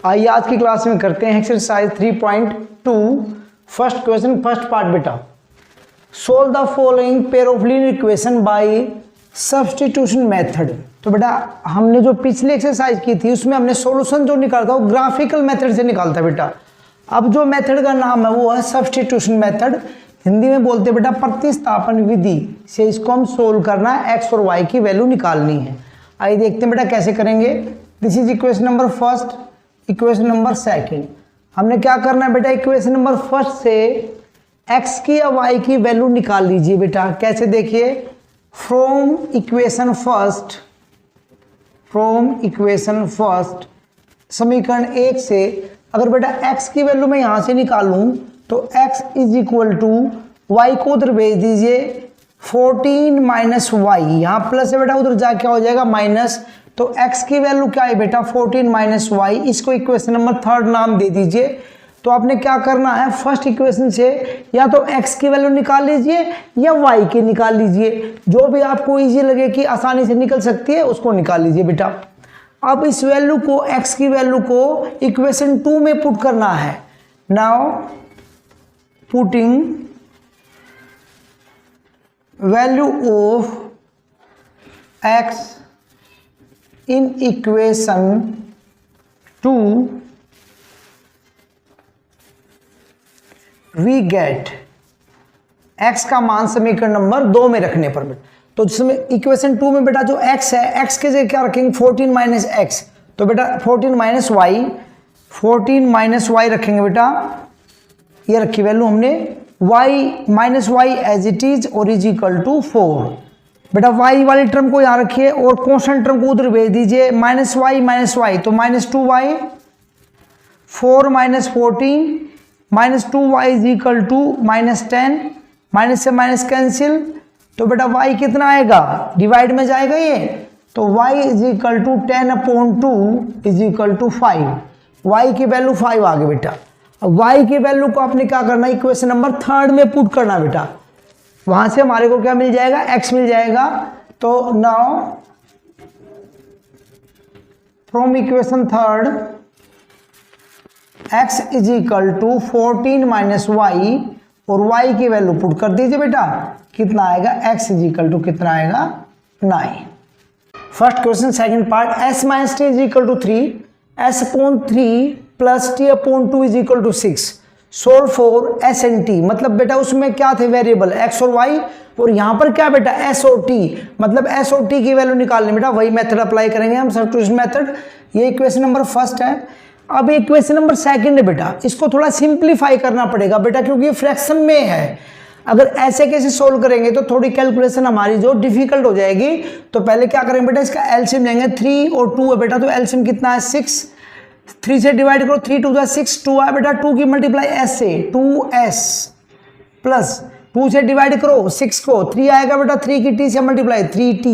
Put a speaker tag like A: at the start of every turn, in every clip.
A: आइए आज की क्लास में करते हैं exercise 3.2 first question first part. बेटा solve the following pair of linear equation by substitution method. तो बेटा हमने जो पिछली एक्सरसाइज की थी उसमें हमने सॉल्यूशन जो निकाला था वो ग्राफिकल मेथड से निकालता है बेटा। अब जो मेथड का नाम है वो है सब्स्टिट्यूशन मेथड, हिंदी में बोलते हैं बेटा प्रतिस्थापन विधि से इसको हम सोल्व करना है, एक्स और वाई की वैल्यू निकालनी है। आइए देखते हैं बेटा कैसे करेंगे। This is equation number first, equation number second. हमने क्या करना है बेटा, इक्वेशन नंबर फर्स्ट से x की या y की वैल्यू निकाल लीजिए बेटा। कैसे देखिए, फ्रॉम इक्वेशन फर्स्ट समीकरण 1 से अगर बेटा x की वैल्यू मैं यहां से निकालूं तो x is equal to y को उधर भेज दीजिए 14 माइनस वाई, यहाँ प्लस है बेटा, उधर जा क्या हो जाएगा माइनस। तो x की वैल्यू क्या है बेटा 14 माइनस वाई, इसको इक्वेशन नंबर थर्ड नाम दे दीजिए। तो आपने क्या करना है, फर्स्ट इक्वेशन से या तो x की वैल्यू निकाल लीजिए या y की निकाल लीजिए, जो भी आपको इजी लगे कि आसानी से निकल सकती है उसको निकाल लीजिए बेटा। अब इस वैल्यू को, x की वैल्यू को इक्वेशन 2 में पुट करना है। Now putting value of x in equation 2 we get x का मान समीकरण नंबर 2 में रखने पर बेटा। तो जिसमें इक्वेशन 2 में बेटा जो x है, x के जगह क्या रखेंगे 14 माइनस एक्स, तो बेटा 14 माइनस वाई रखेंगे बेटा। ये रखी वैल्यू हमने, y minus y as it is और इज इक्वल टू 4। बेटा y वाली टर्म को यहाँ रखिए और कॉन्स्टेंट टर्म को उधर भेज दीजिए, माइनस वाई तो minus 2y, 4 minus 14 minus 2y is equal to minus 10, minus से माइनस कैंसिल। तो बेटा y कितना आएगा, डिवाइड में जाएगा ये, तो y is equal to 10/2 is equal to 5। y की वैल्यू 5 आ गई बेटा। अब y की वैल्यू को आपने क्या करना है, इक्वेशन नंबर थर्ड में पुट करना बेटा। वहां से हमारे को क्या मिल जाएगा, x मिल जाएगा। तो now from equation third x is equal to 14 minus y और y की वैल्यू पुट कर दीजिए बेटा। कितना आएगा, x इज इक्वल टू कितना आएगा 9। First question second part, s minus t is equal to 3, s upon 3 plus t upon 2 is equal to 6। Solve for s and t, मतलब बेटा उसमें क्या थे वेरिएबल x और y, और यहाँ पर क्या बेटा s और t, मतलब s और t की वैल्यू निकालनी बेटा। वही मेथड अप्लाई करेंगे हम, सब्स्टिट्यूशन मेथड। ये इक्वेशन नंबर फर्स्ट है। अब इक्वेशन नंबर सेकंड है बेटा, इसको थोड़ा सिंप्लीफाई करना पड़ेगा बेटा क्योंकि ये फ्रैक्शन में है। अगर ऐसे कैसे सोल्व करेंगे तो थोड़ी कैलकुलेशन हमारी जो डिफिकल्ट हो जाएगी। तो पहले क्या करेंगे बेटा, इसका एलसीएम लेंगे, 3 और 2 है बेटा, तो एलसीएम कितना है 6, 3 से डिवाइड करो, 3 2 6, 2 है बेटा, 2 की मल्टीप्लाई s से 2s प्लस 2 से डिवाइड करो 6 को, 3 आएगा बेटा, 3 की t से multiply 3t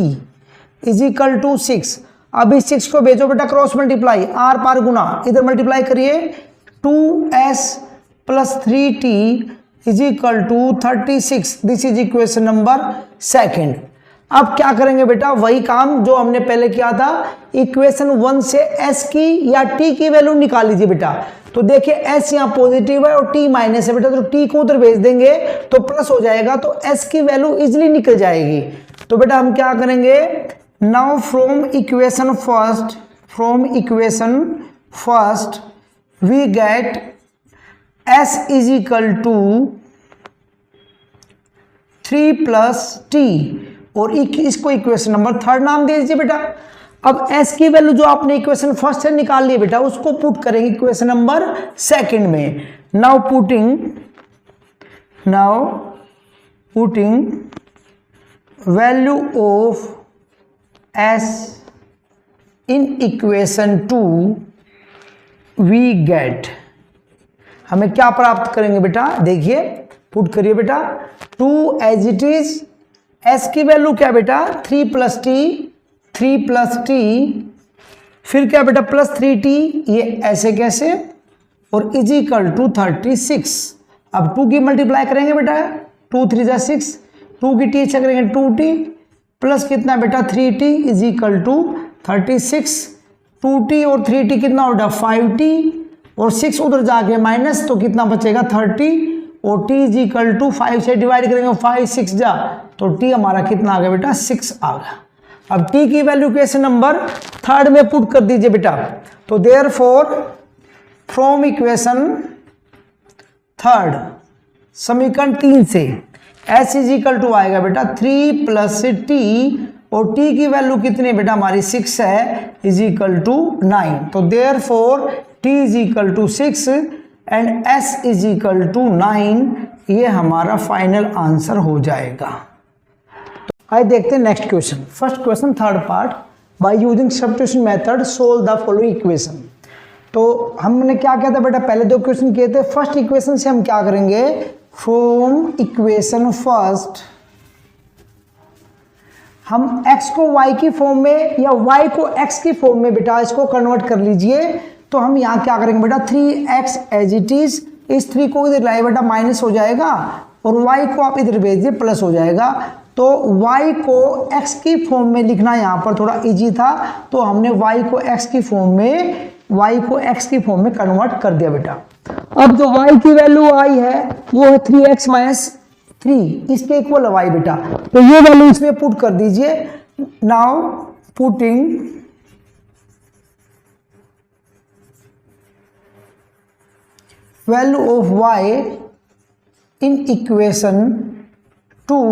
A: is equal to 6। अब इस 6 को भेजो बेटा क्रॉस मल्टीप्लाई, आर पार गुना, इधर मल्टीप्लाई करिए 2s plus 3t is equal to 36। This is equation number second. अब क्या करेंगे बेटा, वही काम जो हमने पहले किया था, इक्वेशन 1 से s की या t की वैल्यू निकाल लीजिए बेटा। तो देखिए s यहाँ पॉजिटिव है और t माइनस है बेटा, तो t को उधर भेज देंगे तो प्लस हो जाएगा, तो s की वैल्यू इजिली निकल जाएगी। तो बेटा हम क्या करेंगे, now from equation first we get s is equal to 3 plus t, और इसको इक्वेशन नंबर थर्ड नाम दे दीजिए बेटा। अब s की वैल्यू जो आपने इक्वेशन फर्स्ट से निकाल ली बेटा उसको पुट करेंगे इक्वेशन नंबर सेकंड में। Now putting value of s in equation 2 we get, हमें क्या प्राप्त करेंगे बेटा, देखिए पुट करिए बेटा, 2 एज इट इज, s की वैल्यू क्या बेटा 3 प्लस टी, फिर क्या बेटा प्लस 3t, ये ऐसे कैसे, और इज इक्वल टू 36। अब 2 की मल्टीप्लाई करेंगे बेटा, 2 3 जा 6, 2 की t से करेंगे 2t प्लस कितना बेटा 3t is equal to 36 2t और 3t कितना हो गया 5t, और 6 उधर जाके माइनस, तो कितना बचेगा 30, और t इज इक्वल टू 5 से डिवाइड करेंगे 5 6 जा, तो t हमारा कितना आ गया बेटा 6 आ गया। अब t की वैल्यू कैसे नंबर थर्ड में पुट कर दीजिए बेटा, तो देयरफॉर फ्रॉम इक्वेशन थर्ड समीकरण 3 से s इज इक्वल टू आएगा बेटा 3 प्लस t, और t की वैल्यू कितनी बेटा हमारी 6 है, इज इक्वल टू 9, तो therefore t is equal to 6 and s is equal to 9, ये हमारा फाइनल आंसर हो जाएगा। तो आइए देखते हैं next question. First question third part, by using substitution method solve the following equation. तो हमने क्या किया था बेटा, पहले दो क्वेश्चन किए थे। फर्स्ट इक्वेशन से हम क्या करेंगे, फ्रॉम इक्वेशन फर्स्ट हम x को y की फॉर्म में या y को x की फॉर्म में बेटा इसको कन्वर्ट कर लीजिए। तो हम यहाँ क्या करेंगे बेटा 3x एज इट इज, इस 3 को इधर लाए बेटा माइनस हो जाएगा, और y को आप इधर भेज दिए प्लस हो जाएगा। तो y को x की फॉर्म में लिखना यहाँ पर थोड़ा इजी था, तो हमने y को x की फॉर्म में कन्वर्ट कर दिया बेटा। अब जो y की वैल्यू आई है वो है 3x माइनस 3, इसके इक्वल है y बेटा, तो ये वैल्यू इसमें पुट कर दीजिए। Now putting value of y in equation 2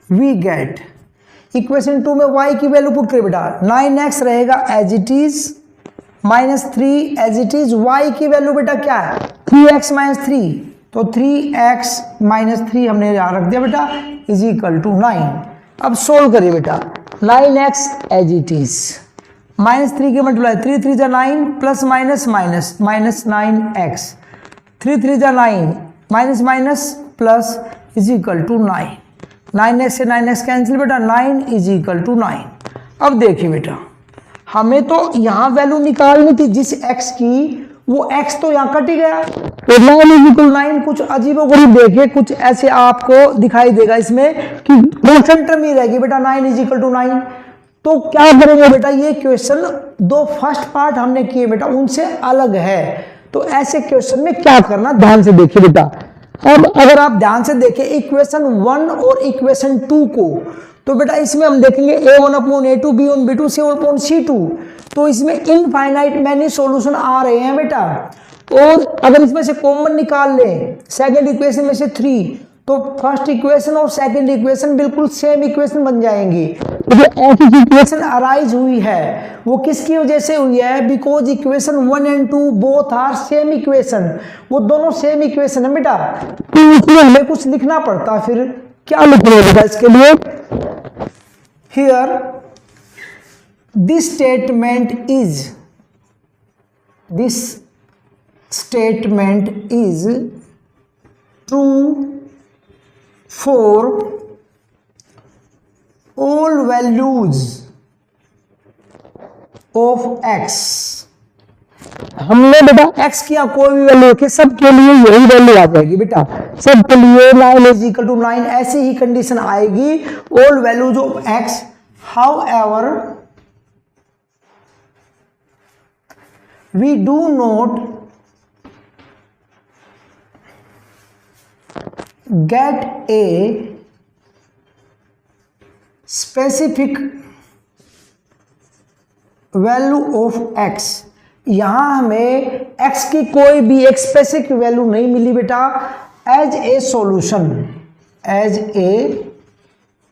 A: we get, equation 2 में y की वैल्यू पुट करिए बेटा, 9x रहेगा as it is minus 3 as it is, y की वैल्यू बेटा क्या है 3x माइनस 3, तो 3x माइनस 3 हमने यहाँ रख दिया बेटा इज इक्वल टू 9। अब सोल्व करिए बेटा, 9x as it is minus 3 के मल्टीप्लाई 3 3 जा 9 plus minus minus minus 9x, 3 3 जा 9 minus minus plus is equal to 9, 9x से 9x कैंसिल बेटा, 9 इज इक्वल टू 9। अब देखिए बेटा हमें तो यहाँ वैल्यू निकालनी थी जिस x की, वो x तो यहाँ कट ही गया, तो 9 इज इक्वल 9 कुछ अजीबोगरीब देखिए, कुछ ऐसे आपको दिखाई देगा इसमें कि कांस्टेंट टर्म ही रहेगी बेटा 9 इज इक्वल टू 9। तो क्या करेंगे बेटा, ये क्वेश्चन दो फर्स्ट पार्ट हमने किए बेटा उनसे अलग है, तो ऐसे क्वेश्चन में क्या करना ध्यान से देखिए बेटा। अब अगर आप ध्यान से देखें इक्वेशन 1 और इक्वेशन 2 को, तो बेटा इसमें हम देखेंगे a1 upon a2 b1 b2 c1 upon c2, तो इसमें इनफाइनाइट मैनी सॉल्यूशन आ रहे हैं बेटा। और अगर इसमें से कॉमन निकाल लें सेकंड इक्वेशन में से 3, तो फर्स्ट इक्वेशन और सेकंड इक्वेशन बिल्कुल सेम इक्वेशन बन जाएंगी। तो जो ऐसी इक्वेशन अराइज हुई है वो किसकी वजह से हुई है, because equation 1 and 2 both are same equation, वो दोनों सेम इक्वेशन है बेटा, तो इसमें हमें कुछ लिखना पड़ता। फिर क्या लिखना बेटा इसके लिए, here this statement is true for all values of x। हमने बेटा x की कोई भी वैल्यू रखी, सबके लिए यही वैल्यू आ जाएगी बेटा, सबके लिए 9 इज इक्वल टू 9 ऐसी ही कंडीशन आएगी all values of x। However we do not get a specific value of x, यहां हमें x की कोई भी एक स्पेसिफिक वैल्यू नहीं मिली बेटा एज ए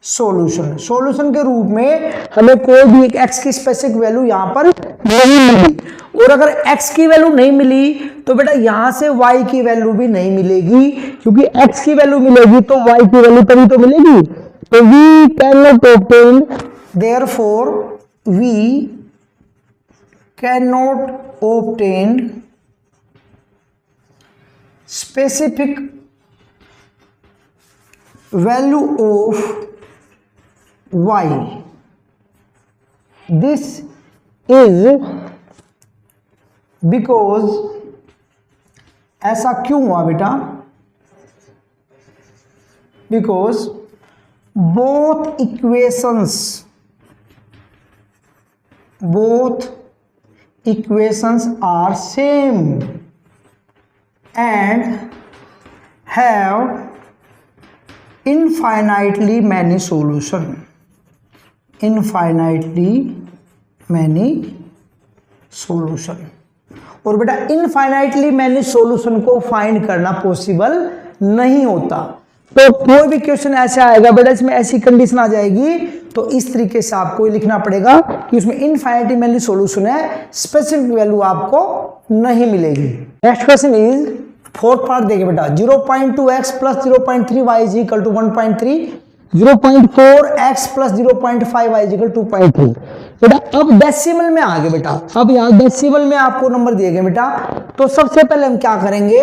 A: सॉल्यूशन के रूप में हमें कोई भी एक x की स्पेसिफिक वैल्यू यहां पर नहीं मिली। और अगर x की वैल्यू नहीं मिली तो बेटा यहां से y की वैल्यू भी नहीं मिलेगी, क्योंकि x की वैल्यू मिलेगी तो y की वैल्यू तभी तो मिलेगी। तो we can not obtain, therefore we can not obtain specific value of y। This is because, ऐसा क्यों हुआ बेटा, because both both equations are same and have infinitely many solution, infinitely many solution। और बेटा इनफाइनाइटली मैनी सॉल्यूशन को find करना possible नहीं होता। तो कोई भी क्वेश्चन ऐसा आएगा बेटा इसमें ऐसी कंडीशन आ जाएगी तो इस तरीके से आपको लिखना पड़ेगा कि उसमें इनफाइनाइटली मैनी सॉल्यूशन है, स्पेसिफिक वैल्यू आपको नहीं मिलेगी। Next question is fourth part देखिए बेटा 0.2x plus 0.3y is equal to 1.3, 0.4x plus 0.5y is equal 2.3। बेटा अब डेसिमल में आ गए बेटा, अब यहाँ डेसिमल में आपको नंबर दिए गए बेटा। तो सबसे पहले हम क्या करेंगे,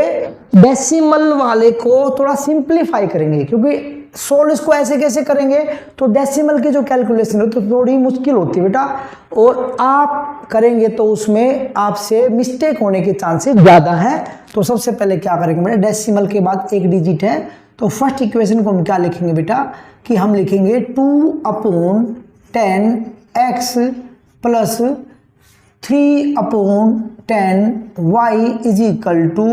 A: डेसिमल वाले को थोड़ा सिंप्लीफाई करेंगे, क्योंकि सोल्व इसको ऐसे कैसे करेंगे तो डेसिमल की जो कैलकुलेशन है तो थोड़ी मुश्किल होती है बेटा, और आप करेंगे तो उसमें आपसे मिस्टेक होने के चांसेस ज़्यादा हैं। तो सबसे पहले क्या करेंगे बेटा, डेसिमल के बाद एक डिजिट है तो फर्स्ट इक्वेशन को हम क्या लिखेंगे बेटा कि हम लिखेंगे 2/10x plus 3/10y is equal to,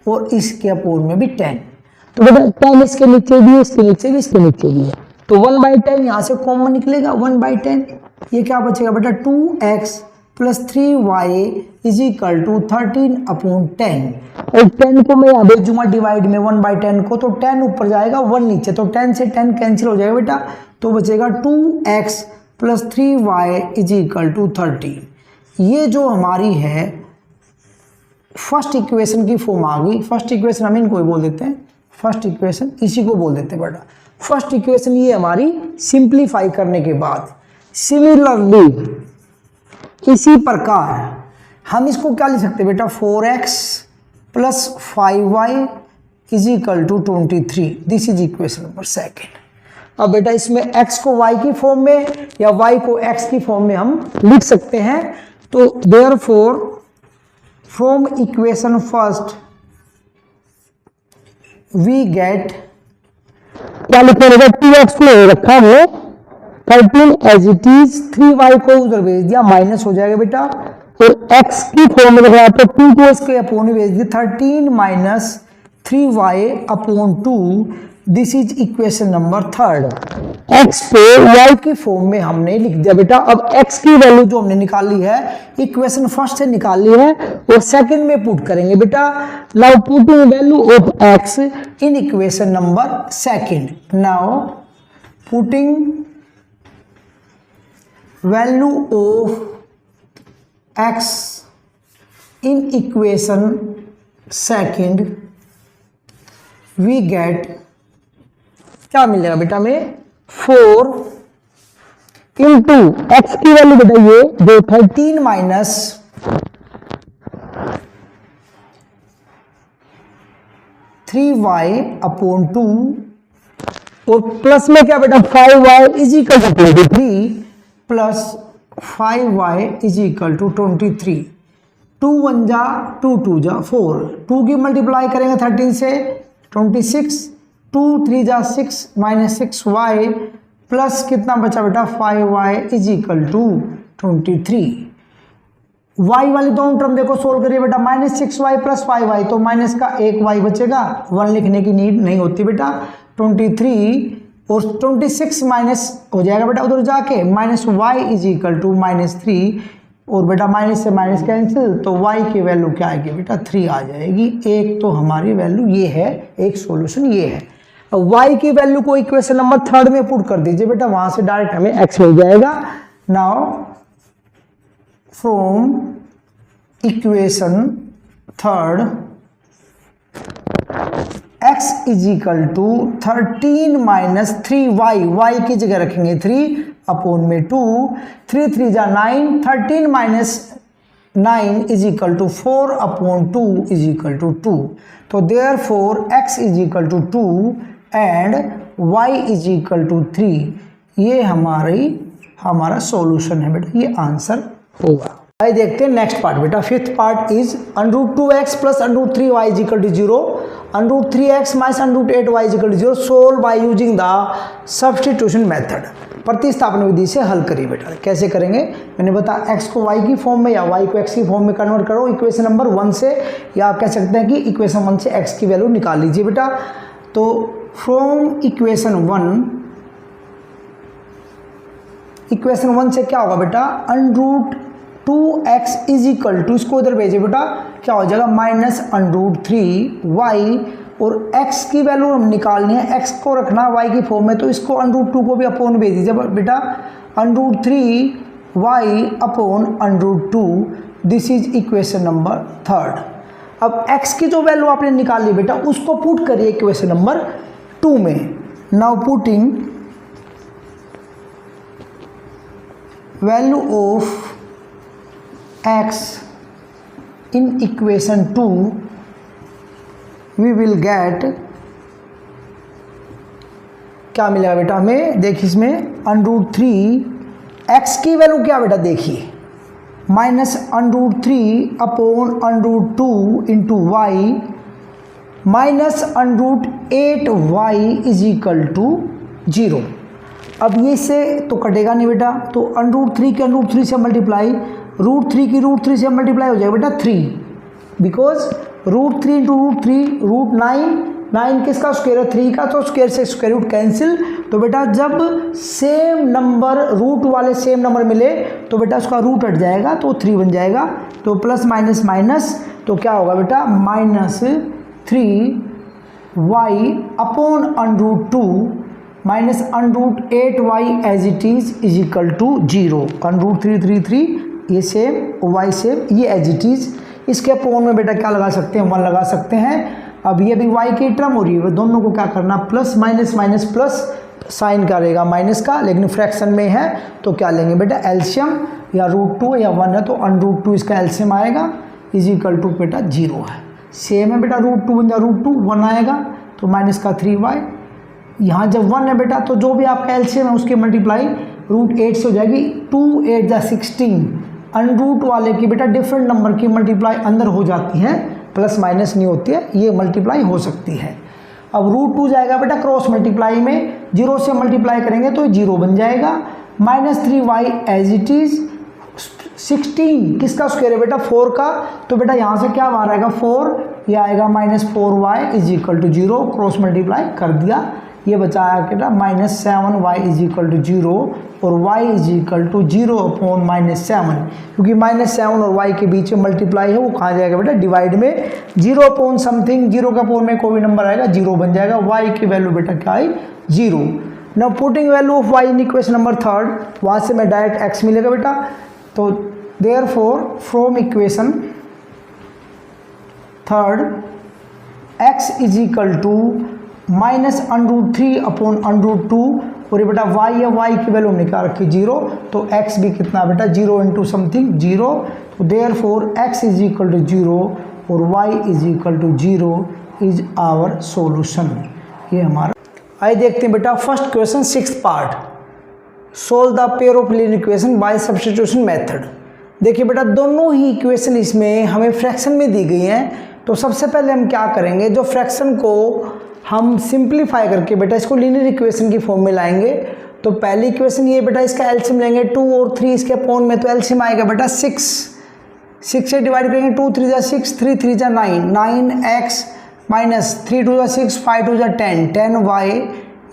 A: और इसके अपोन में भी 10। तो बेटा 10 इसके नीचे भी, इसके नीचे भी, इसके नीचे भी है, तो 1/10 यहाँ से कॉमन निकलेगा 1/10। ये क्या बचेगा बेटा 2x plus 3y is equal to 13/10। और 10 को मैं यहाँ भेजूंगा डिवाइड में 1/10 को, तो 10 ऊपर जाएगा 1 नीचे, तो 10 से 10 कैंसिल हो जाएगा बेटा, तो बचेगा 2x plus 3y is equal to 13। ये जो हमारी है फर्स्ट इक्वेशन की फॉर्म आ गई। फर्स्ट इक्वेशन हम इनको ही बोल देते हैं, फर्स्ट इक्वेशन इसी को बोल देते हैं बेटा फर्स्ट इक्वेशन। ये हमारी सिंप्लीफाई करने के बाद सिमिलरली इसी प्रकार हम इसको क्या लिख सकते हैं बेटा 4x plus 5y is equal to 23। This is equation number second. अब बेटा इसमें x को y की फॉर्म में या y को x की फॉर्म में हम लिख सकते हैं। तो therefore from equation first we get, क्या लिखने लगा 2x को रखा है 13 एज इट इज, 3y को उधर भेज दिया माइनस हो जाएगा बेटा, और x की फॉर्म में लगाया तो 2 को इसके अपोन भेज दिया 13 minus 3y upon 2। This is equation number third. x को y की फॉर्म में हमने लिख दिया बेटा। अब x की वैल्यू जो हमने निकाली है इक्वेशन फर्स्ट से निकाली है और सेकंड में पुट करेंगे बेटा। Now putting value of x in equation number second. Now putting value of x in equation second we get, क्या मिलेगा बेटा में 4 इंटू एक्स की वैल्यू बेटा ये जो 13 माइनस 3y अपॉन 2, और प्लस में क्या बेटा 5y is equal to 23 plus 5y is equal to 23। 2 1 जा 2 2 जा 4, 2 की मल्टीप्लाई करेंगे 13 से 26, 2 3 जा 6 माइनस 6y प्लस कितना बचा बेटा 5y is equal to 23। y वाली दोनों टर्म देखो सोल्व करिए बेटा, माइनस 6y प्लस 5y, तो माइनस का 1y बचेगा, 1 लिखने की नीड नहीं होती बेटा। 23 और 26 माइनस हो जाएगा बेटा उधर जाके, minus y is equal to -3, और बेटा माइनस से माइनस कैंसिल, तो y की वैल्यू क्या आएगी बेटा 3 आ जाएगी। एक तो हमारी वैल्यू ये है, एक सॉल्यूशन ये है। y की वैल्यू को इक्वेशन नंबर थर्ड में पुट कर दीजिए बेटा, वहां से डायरेक्ट हमें x मिल जाएगा। Now from equation third x is equal to 13 minus 3y, y की जगह रखेंगे 3 अपॉन में 2, 3 3 जा 9, 13 माइनस 9 is equal to 4 upon 2 is equal to 2। तो therefore x is equal to 2 and y is equal to 3। ये हमारा सॉल्यूशन है बेटा, ये आंसर होगा। आइए देखते हैं नेक्स्ट पार्ट बेटा। Fifth part is √2x plus √3y is equal to 0, √3x minus √8y is equal to 0, solve by using the substitution method. प्रतिस्थापन विधि से हल करिए बेटा। कैसे करेंगे मैंने बताया, x को y की फॉर्म में या y को x की फॉर्म में कन्वर्ट करो इक्वेशन नंबर 1 से, या आप कह सकते हैं कि इक्वेशन 1 से x की वैल्यू निकाल लीजिए बेटा। तो फ्रॉम इक्वेशन 1 से क्या होगा बेटा, √2x इज इक्वल टू, इसको इधर भेजिए बेटा, क्या हो जाएगा -√3y, और x की वैल्यू हम निकालनी है, x को रखना y की फॉर्म में, तो इसको √2 को भी अपॉन भेज दीजिए बेटा, √3y upon √2, this is equation number 3। अब x की जो वैल्यू आपने निकाल ली बेटा उसको पुट करिए इक्वेशन नंबर 2 में। Now putting value of x in equation 2 we will get, क्या मिलेगा बेटा हमें, देखिए इसमें √3 x की वैल्यू क्या बेटा देखिए, -√3 upon √2 into y -√8y is equal to 0। अब ये से तो कटेगा नहीं बेटा, तो √3 के √3 से मल्टीप्लाई, √3 की √3 से मल्टीप्लाई हो जाएगा बेटा 3, बिकॉज √3 इंटू √3 9 किसका स्क्वायर है, 3 का, तो स्क्वायर से स्क्वायर रूट कैंसिल। तो बेटा जब सेम नंबर रूट वाले सेम नंबर मिले तो बेटा उसका रूट हट जाएगा तो 3 बन जाएगा, तो प्लस माइनस माइनस, तो क्या होगा बेटा -3y upon √2 -√8y as it is equal to 0। √3 ये सेम, y सेम, ये एज इट इज, इसके अपॉन में बेटा क्या लगा सकते हैं, 1 लगा सकते हैं। अब ये भी y की टर्म हो रही है, दोनों को क्या करना, plus minus minus plus, sign का रहेगा माइनस का, लेकिन फ्रैक्शन में है तो क्या लेंगे बेटा एलसीएम, या √2 या 1 है तो √2 इसका एलसीएम आएगा इज इक्वल टू बेटा 0 है। सेम है बेटा √2 बन जाए √2 1 आएगा तो माइनस का 3y, यहाँ जब 1 है बेटा तो जो भी आपका एलसीएम है उसकी मल्टीप्लाई √8 से हो जाएगी, 2 8 जा 16, अनरूट वाले की बेटा डिफरेंट नंबर की मल्टीप्लाई अंदर हो जाती है, प्लस माइनस नहीं होती है, ये मल्टीप्लाई हो सकती है। अब √2 जाएगा बेटा क्रॉस मल्टीप्लाई में, 0 से मल्टीप्लाई करेंगे तो 0 बन जाएगा, -3y एज इट इज, 16 किसका स्क्वायर है बेटा 4 का, तो बेटा यहाँ से क्या बाहर आएगा 4, ये आएगा -4y is equal to 0, cross multiply कर दिया, ये बचाया बेटा -7y इज इक्वल टू 0, और y is equal to 0 upon -7, क्योंकि -7 और y के बीच में मल्टीप्लाई है, वो कहाँ जाएगा बेटा डिवाइड में, 0 अपॉन समथिंग, 0 का अपॉन में कोई भी नंबर आएगा 0 बन जाएगा, y की वैल्यू बेटा क्या आई 0। Now putting value of y in equation number 3, वहाँ से मैं डायरेक्ट x मिलेगा बेटा, तो therefore from equation 3 x is equal to -√3 upon √2, और ये बेटा y है, y की वैल्यू निकाल रखी 0, तो x भी कितना बेटा 0 इंटू समथिंग 0, तो therefore x is equal to 0 और y is equal to 0 is our solution. ये हमारा, आइए देखते हैं बेटा first question 6th part, solve the pair of linear equation by substitution method. देखिए बेटा दोनों ही इक्वेशन इसमें हमें फ्रैक्शन में दी गई हैं, तो सबसे पहले हम क्या करेंगे, जो फ्रैक्शन को हम सिंप्लीफाई करके बेटा इसको लीनियर इक्वेशन की फॉर्म में लाएंगे। तो पहली इक्वेशन ये बेटा, इसका एलसीएम लेंगे 2 और 3 इसके अपॉन में, तो एलसीएम आएगा बेटा 6 से डिवाइड करेंगे, 2 3 जा 6, 3 3 जा 9, 9x माइनस 3 2 जा 6, 5 2 जा 10, 10y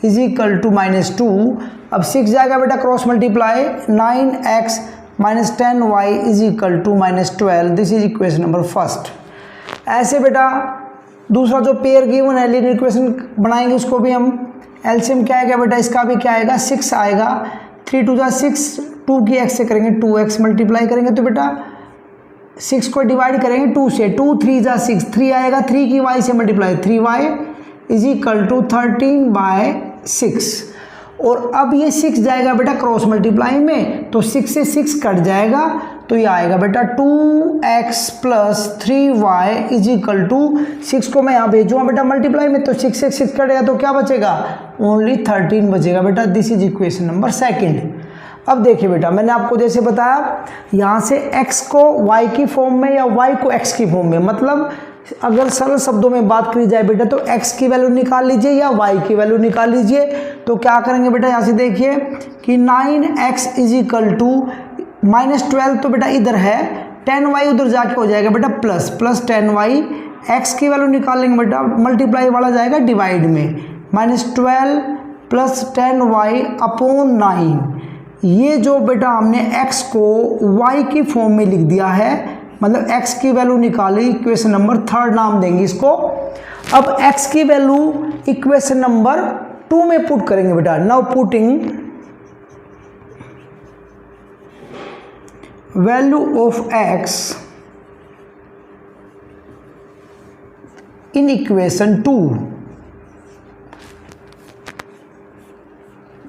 A: इज इक्वल टू -2। अब 6 जाएगा बेटा cross multiply, 9x minus 10y is equal to -12, this is equation number first. ऐसे बेटा दूसरा जो पेयर गिवन है लीनियर इक्वेशन बनाएंगे, उसको भी हम एलसीएम क्या आएगा बेटा, इसका भी क्या आएगा 6 आएगा, 3 2 जा 6, 2 की x से करेंगे 2x मल्टीप्लाई करेंगे, तो बेटा 6 को डिवाइड करेंगे 2 से, 2 3 जा 6, 3 आएगा, 3 की y से multiply 3y is equal to 13/6, और अब ये 6 जाएगा बेटा क्रॉस मल्टीप्लाई में, तो 6 से 6 कट जाएगा, तो ये आएगा बेटा 2x plus 3y is equal to, 6 को मैं यहाँ भेजूँगा बेटा मल्टीप्लाई में, तो 6 से 6 कटेगा तो क्या बचेगा, ओनली 13 बचेगा बेटा, this is equation number second. अब देखिए बेटा मैंने आपको जैसे बताया, यहाँ से x को y की फॉर्म में या y को x की फॉर्म में, मतलब अगर सरल शब्दों में बात करी जाए बेटा तो x की वैल्यू निकाल लीजिए या y की वैल्यू निकाल लीजिए। तो क्या करेंगे बेटा, यहाँ से देखिए कि 9x इज इक्वल टू -12 तो बेटा इधर है, 10y उधर जाके हो जाएगा बेटा प्लस 10y। x की वैल्यू निकालेंगे बेटा, मल्टीप्लाई वाला जाएगा डिवाइड में, -12 प्लस 10y अपॉन 9। ये जो बेटा हमने x को y की फॉर्म में लिख दिया है, मतलब x की वैल्यू निकाली, इक्वेशन नंबर 3 नाम देंगे इसको। अब x की वैल्यू इक्वेशन नंबर 2 में पुट करेंगे बेटा। Now putting value of x in equation 2,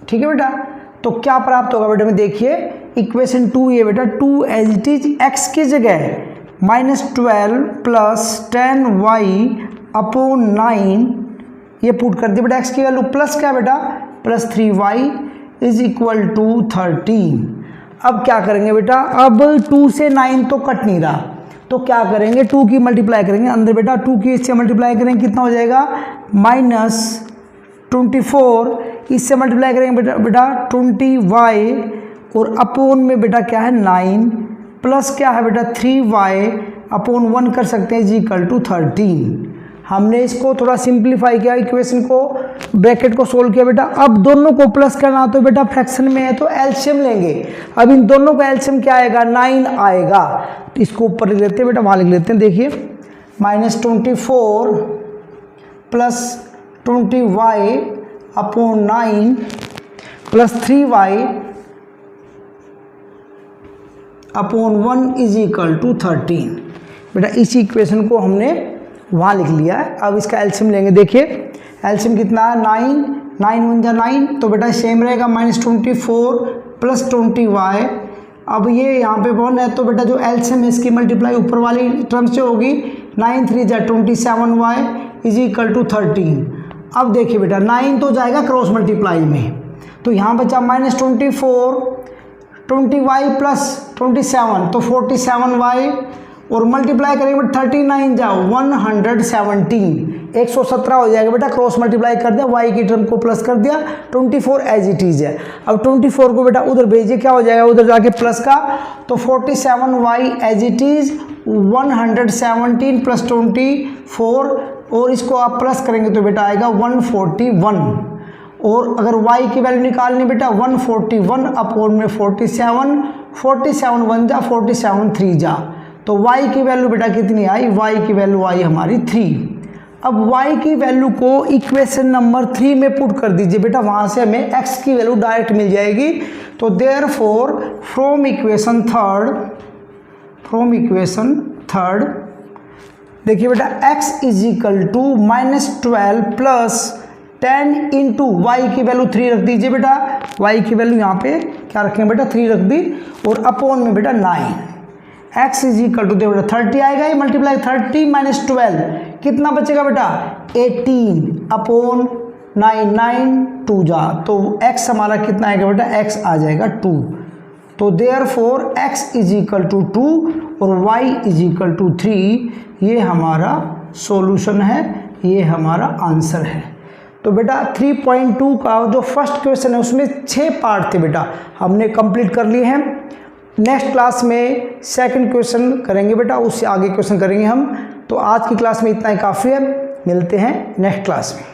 A: ठीक है बेटा। तो क्या प्राप्त होगा बेटा में देखिए, इक्वेशन 2 ये बेटा 2 एज इट इज x की जगह -12 प्लस 10y अपॉन 9 ये पुट कर दिया बेटा। x की वैल्यू प्लस क्या बेटा, plus 3y is equal to 13। अब क्या करेंगे बेटा, अब 2 से 9 तो कट नहीं रहा, तो क्या करेंगे 2 की मल्टीप्लाई करेंगे अंदर बेटा, 2 की इससे मल्टीप्लाई करेंगे कितना हो जाएगा -24, इससे मल्टीप्लाई करेंगे बेटा 20y और अपोन में बेटा क्या है 9 प्लस क्या है बेटा 3y अपॉन 1 कर सकते हैं इज इक्वल टू 13। हमने इसको थोड़ा सिंप्लीफाई किया, इक्वेशन को ब्रैकेट को सोल्व किया बेटा। अब दोनों को प्लस करना तो बेटा फ्रैक्शन में है तो एलसीएम लेंगे। अब इन दोनों का एलसीएम क्या आएगा, 9 आएगा। तो इसको ऊपर लिख लेते हैं बेटा, वहाँ लिख लेते हैं, देखिए -24 plus 20y upon 9 plus 3y upon 1 is equal to 13। बेटा इसी इक्वेशन को हमने वहाँ लिख लिया है। अब इसका एलसीएम लेंगे, देखिए एलसीएम कितना है 9 1 जा 9, तो बेटा सेम रहेगा -24 प्लस 20y। अब ये यहाँ पे 1 है तो बेटा जो एलसीएम है इसकी मल्टीप्लाई ऊपर वाली टर्म से होगी, 9 3 जा 27y इज इक्वल टू 13। अब देखिए बेटा 9 तो जाएगा क्रॉस मल्टीप्लाई में, तो यहाँ बचा -24 20y प्लस 27 तो 47y और मल्टीप्लाई करेंगे 39 जाओ 117 117 हो जाएगा बेटा। क्रॉस मल्टीप्लाई कर दिया, y की टर्म को प्लस कर दिया, 24 एज इट इज है। अब 24 को बेटा उधर भेजिए, क्या हो जाएगा उधर जाके प्लस का, तो 47y as it is 117 plus 24 और इसको आप प्लस करेंगे तो बेटा आएगा 141। और अगर y की वैल्यू निकालनी बेटा 141 अपॉन में 47 1 जा 47 3 जा, तो y की वैल्यू बेटा कितनी आई, y की वैल्यू आई हमारी 3। अब y की वैल्यू को इक्वेशन नंबर 3 में पुट कर दीजिए बेटा, वहाँ से हमें x की वैल्यू डायरेक्ट मिल जाएगी। तो देयरफॉर फ्रॉम इक्वेशन थर्ड देखिए बेटा x is equal to -12 plus 10 into y की वैल्यू 3 रख दीजिए बेटा, y की वैल्यू यहाँ पे क्या रखेंगे बेटा 3 रख दी, और अपॉन में बेटा 9 x इज इक्वल टू देखो बेटा 30 आएगा, ये मल्टीप्लाई 30 माइनस 12 कितना बचेगा बेटा 18 अपॉन 9 2 जा, तो x हमारा कितना आएगा बेटा x आ जाएगा 2। तो therefore x is equal to 2 और y इज इक्वल टू 3, ये हमारा सॉल्यूशन है, ये हमारा आंसर है। तो बेटा 3.2 का जो फर्स्ट क्वेश्चन है उसमें 6 पार्ट थे बेटा, हमने कंप्लीट कर लिए हैं। नेक्स्ट क्लास में सेकंड क्वेश्चन करेंगे बेटा, उससे आगे क्वेश्चन करेंगे हम। तो आज की क्लास में इतना ही काफ़ी है, मिलते हैं नेक्स्ट क्लास में।